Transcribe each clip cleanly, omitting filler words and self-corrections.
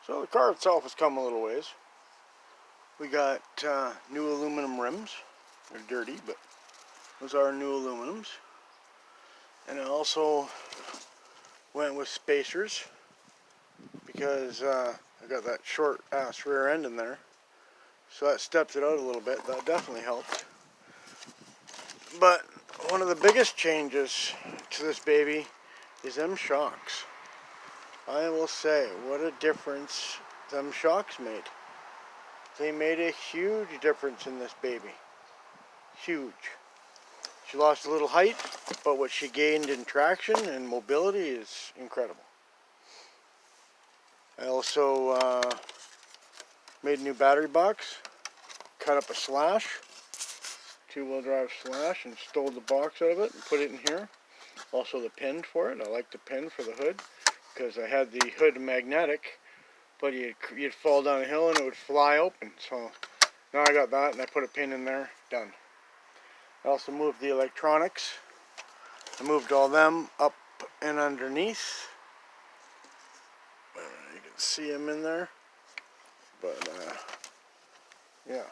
So the car itself has come a little ways. We got new aluminum rims. They're dirty, but those are new aluminums. And I also went with spacers because I got that short ass rear end in there. So that stepped it out a little bit. That definitely helped. But one of the biggest changes to this baby is them shocks. I will say, what a difference them shocks made. They made a huge difference in this baby. Huge. She lost a little height, but what she gained in traction and mobility is incredible. I also made a new battery box, cut up a slash, two-wheel drive slash, and stole the box out of it and put it in here. Also the pin for it. I like the pin for the hood because I had the hood magnetic, but you'd fall down a hill and it would fly open. So now I got that and I put a pin in there. Done. I also moved the electronics. I moved all them up and underneath. You can see them in there. But yeah,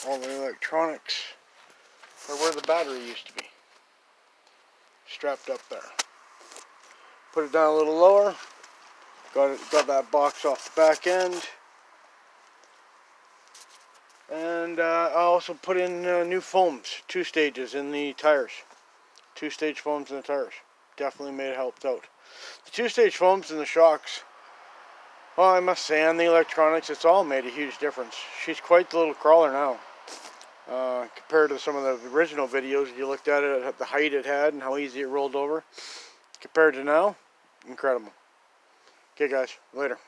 all the electronics are where the battery used to be. Strapped up there. Put it down a little lower. Got that box off the back end. And I also put in new foams, 2 stages in the tires. 2-stage foams in the tires. Definitely made it helped out. The 2-stage foams in the shocks, well, I must say, on the electronics, it's all made a huge difference. She's quite the little crawler now. Compared to some of the original videos, you looked at it at the height it had and how easy it rolled over. Compared to now, incredible. Okay guys, later.